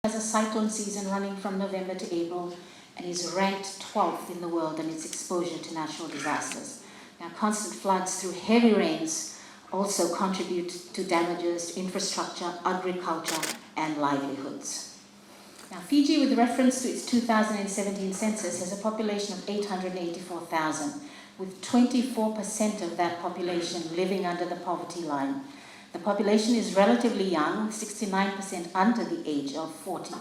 has a cyclone season running from November to April and is ranked 12th in the world in its exposure to natural disasters. Now, constant floods through heavy rains also contribute to damages to infrastructure, agriculture, and livelihoods. Now, Fiji, with reference to its 2017 census, has a population of 884,000, with 24% of that population living under the poverty line. The population is relatively young, with 69% under the age of 40.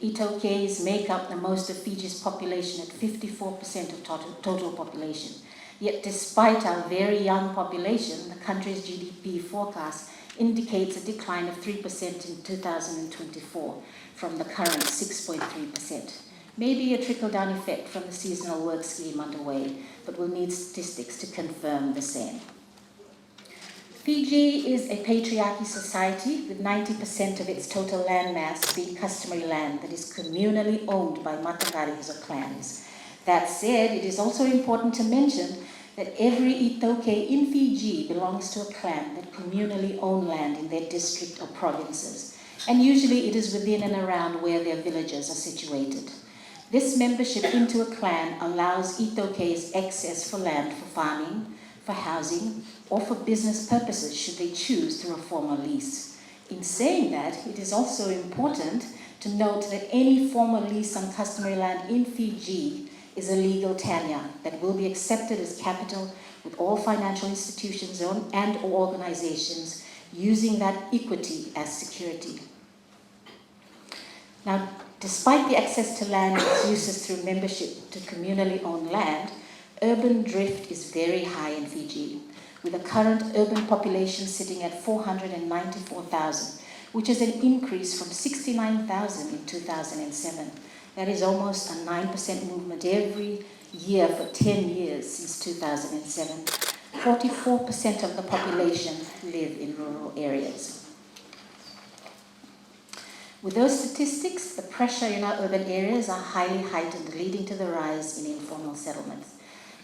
Itoke's make up the most of Fiji's population at 54% of total population. Yet despite our very young population, the country's GDP forecast indicates a decline of 3% in 2024 from the current 6.3%. Maybe a trickle-down effect from the seasonal work scheme underway, but we'll need statistics to confirm the same. Fiji is a patriarchy society with 90% of its total land mass being customary land that is communally owned by matagaris or clans. That said, it is also important to mention that every Itoke in Fiji belongs to a clan that communally own land in their district or provinces, and usually it is within and around where their villages are situated. This membership into a clan allows Itokes access for land for farming, for housing, or for business purposes should they choose through a formal lease. In saying that, it is also important to note that any formal lease on customary land in Fiji is a legal tenure that will be accepted as capital with all financial institutions and or organizations using that equity as security. Now, despite the access to land and its uses through membership to communally owned land, urban drift is very high in Fiji, with a current urban population sitting at 494,000, which is an increase from 69,000 in 2007. That is almost a 9% movement every year for 10 years since 2007. 44% of the population live in rural areas. With those statistics, the pressure in our urban areas are highly heightened, leading to the rise in informal settlements.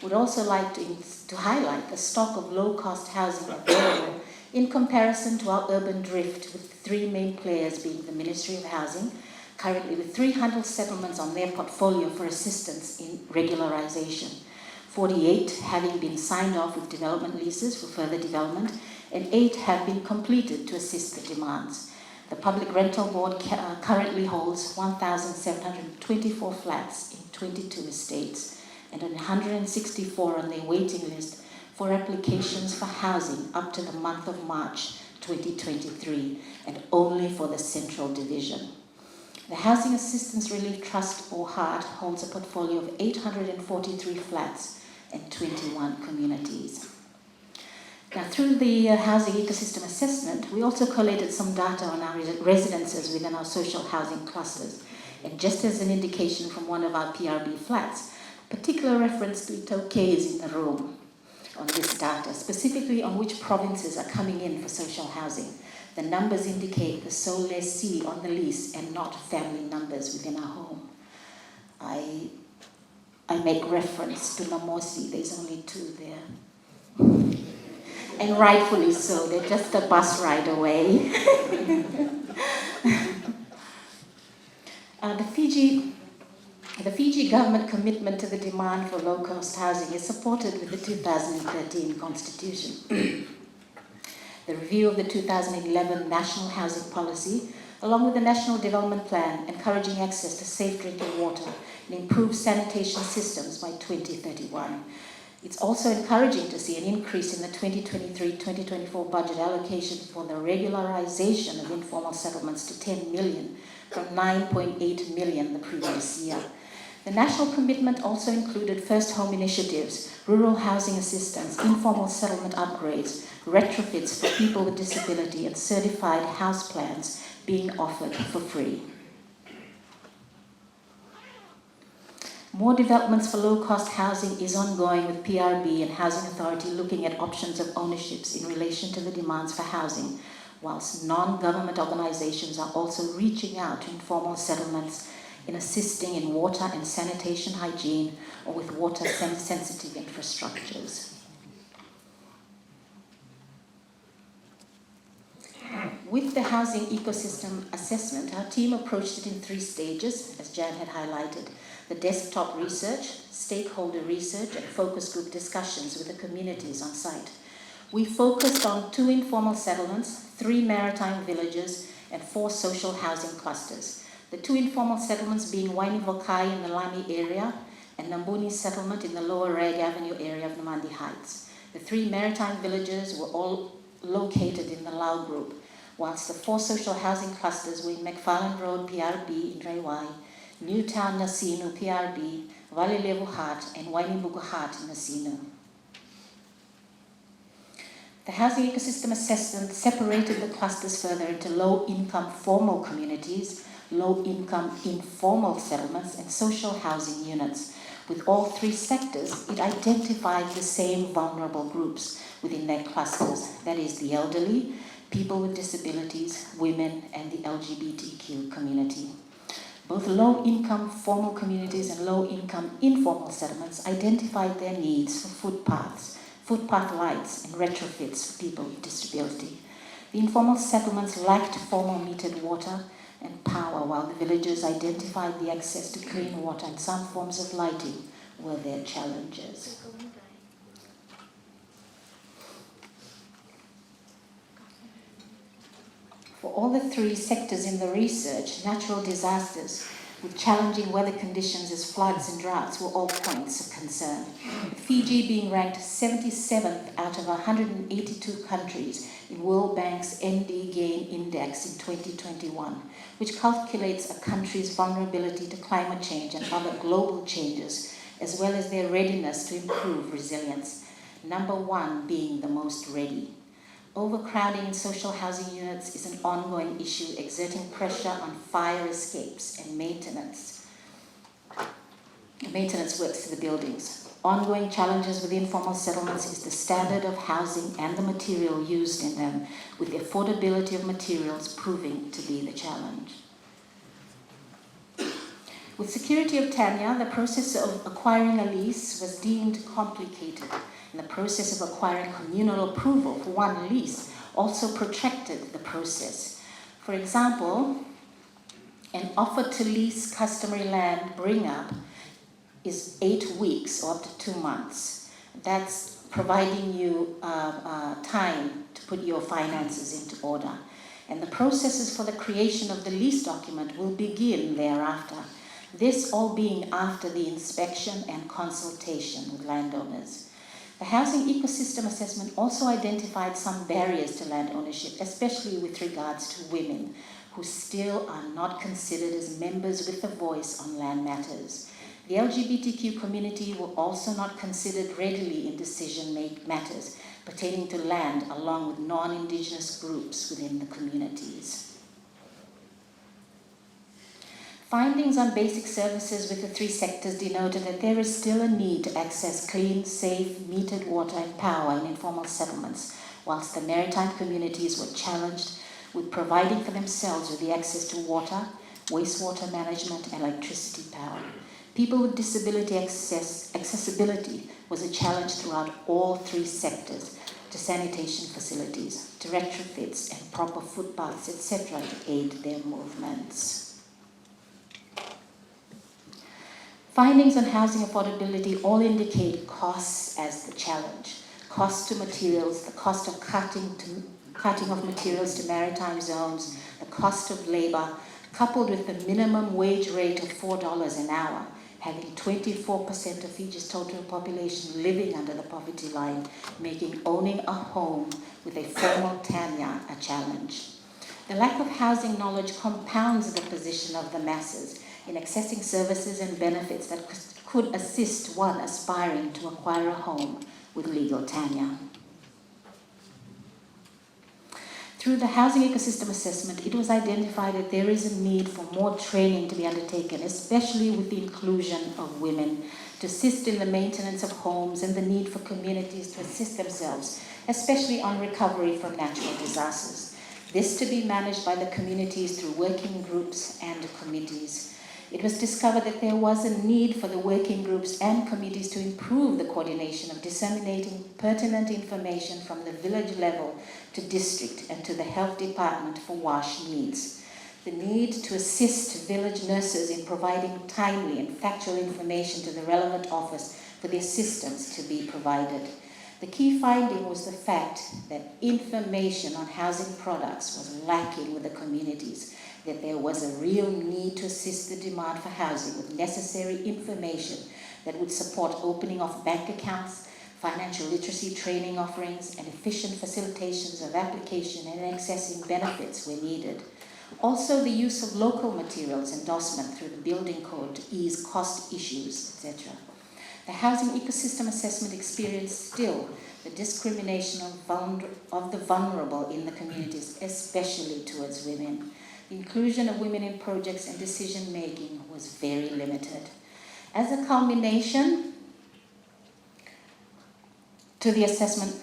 We'd also like to highlight the stock of low-cost housing available in comparison to our urban drift, with three main players being the Ministry of Housing, currently with 300 settlements on their portfolio for assistance in regularization, 48 having been signed off with development leases for further development, and 8 have been completed to assist the demands. The Public Rental Board currently holds 1,724 flats in 22 estates and 164 on their waiting list for applications for housing up to the month of March 2023, and only for the Central Division. The Housing Assistance Relief Trust, or HART, holds a portfolio of 843 flats and 21 communities. Now, through the Housing Ecosystem Assessment, we also collated some data on our residences within our social housing clusters. And just as an indication from one of our PRB flats, particular reference to Itoke is in the room on this data, specifically on which provinces are coming in for social housing. The numbers indicate the sole lessee on the lease and not family numbers within our home. I make reference to Namosi, there's only 2 there. And rightfully so, they're just a bus ride away. The Fiji government commitment to the demand for low-cost housing is supported with the 2013 Constitution. The review of the 2011 National Housing Policy, along with the National Development Plan, encouraging access to safe drinking water and improved sanitation systems by 2031. It's also encouraging to see an increase in the 2023-2024 budget allocation for the regularization of informal settlements to 10 million from 9.8 million the previous year. The national commitment also included first home initiatives, rural housing assistance, informal settlement upgrades, retrofits for people with disability, and certified house plans being offered for free. More developments for low-cost housing is ongoing, with PRB and Housing Authority looking at options of ownerships in relation to the demands for housing, whilst non-government organizations are also reaching out to informal settlements in assisting in water and sanitation hygiene or with water-sensitive infrastructures. With the housing ecosystem assessment, our team approached it in 3 stages, as Jan had highlighted: the desktop research, stakeholder research, and focus group discussions with the communities on site. We focused on 2 informal settlements, 3 maritime villages, and 4 social housing clusters. The 2 informal settlements being Wainivokai in the Lami area and Nambuni settlement in the lower Rag Avenue area of Namandi Heights. The 3 maritime villages were all located in the Lau group, whilst the 4 social housing clusters were in McFarland Road, PRB in Raiwai, Newtown, Nasinu, PRB, Valilevu Hat, and Wainibugu Hat in Nasinu. The housing ecosystem assessment separated the clusters further into low-income formal communities, low-income informal settlements, and social housing units. With all 3 sectors, it identified the same vulnerable groups within their clusters, that is, the elderly, people with disabilities, women, and the LGBTQ community. Both low-income formal communities and low-income informal settlements identified their needs for footpaths, footpath lights, and retrofits for people with disability. The informal settlements lacked formal metered water and power, while the villages identified the access to clean water and some forms of lighting were their challenges. For all the 3 sectors in the research, natural disasters with challenging weather conditions as floods and droughts were all points of concern, with Fiji being ranked 77th out of 182 countries in World Bank's ND Gain Index in 2021, which calculates a country's vulnerability to climate change and other global changes, as well as their readiness to improve resilience, number 1 being the most ready. Overcrowding in social housing units is an ongoing issue, exerting pressure on fire escapes and maintenance works to the buildings. Ongoing challenges with informal settlements is the standard of housing and the material used in them, with the affordability of materials proving to be the challenge. With security of tenure, the process of acquiring a lease was deemed complicated, and the process of acquiring communal approval for one lease also protracted the process. For example, an offer to lease customary land bring-up is 8 weeks or up to 2 months. That's providing you time to put your finances into order. And the processes for the creation of the lease document will begin thereafter. This all being after the inspection and consultation with landowners. The housing ecosystem assessment also identified some barriers to land ownership, especially with regards to women, who still are not considered as members with a voice on land matters. The LGBTQ community were also not considered readily in decision matters pertaining to land, along with non-Indigenous groups within the communities. Findings on basic services with the 3 sectors denoted that there is still a need to access clean, safe, metered water and power in informal settlements, whilst the maritime communities were challenged with providing for themselves with the access to water, wastewater management, and electricity power. People with disability accessibility was a challenge throughout all 3 sectors, to sanitation facilities, to retrofits and proper footpaths, etc., to aid their movements. Findings on housing affordability all indicate costs as the challenge. Cost to materials, the cost of cutting of materials to maritime zones, the cost of labor, coupled with the minimum wage rate of $4 an hour, having 24% of Fiji's total population living under the poverty line, making owning a home with a formal tenure a challenge. The lack of housing knowledge compounds the position of the masses in accessing services and benefits that could assist one aspiring to acquire a home with legal tenure. Through the housing ecosystem assessment, it was identified that there is a need for more training to be undertaken, especially with the inclusion of women, to assist in the maintenance of homes and the need for communities to assist themselves, especially on recovery from natural disasters. This to be managed by the communities through working groups and committees. it was discovered that there was a need for the working groups and committees to improve the coordination of disseminating pertinent information from the village level to district and to the health department for WASH needs. The need to assist village nurses in providing timely and factual information to the relevant office for the assistance to be provided. The key finding was the fact that information on housing products was lacking with the communities, that there was a real need to assist the demand for housing with necessary information that would support opening of bank accounts, financial literacy training offerings, and efficient facilitations of application and accessing benefits where needed. Also, the use of local materials endorsement through the building code to ease cost issues, etc. The housing ecosystem assessment experienced still the discrimination of the vulnerable in the communities, especially towards women. The inclusion of women in projects and decision making was very limited. As a culmination to the assessment,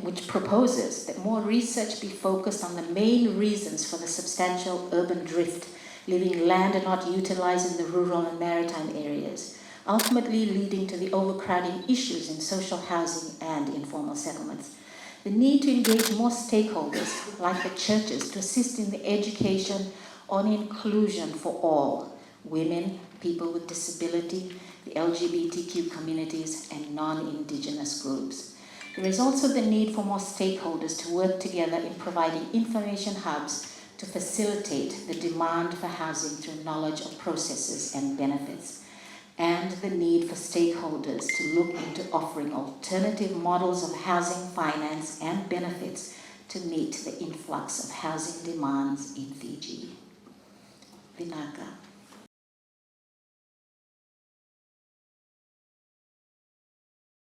which proposes that more research be focused on the main reasons for the substantial urban drift, leaving land not utilized in the rural and maritime areas, ultimately leading to the overcrowding issues in social housing and informal settlements. The need to engage more stakeholders, like the churches, to assist in the education on inclusion for all, women, people with disability, the LGBTQ communities, and non-Indigenous groups. There is also the need for more stakeholders to work together in providing information hubs to facilitate the demand for housing through knowledge of processes and benefits, and the need for stakeholders to look into offering alternative models of housing finance and benefits to meet the influx of housing demands in Fiji. Vinaka.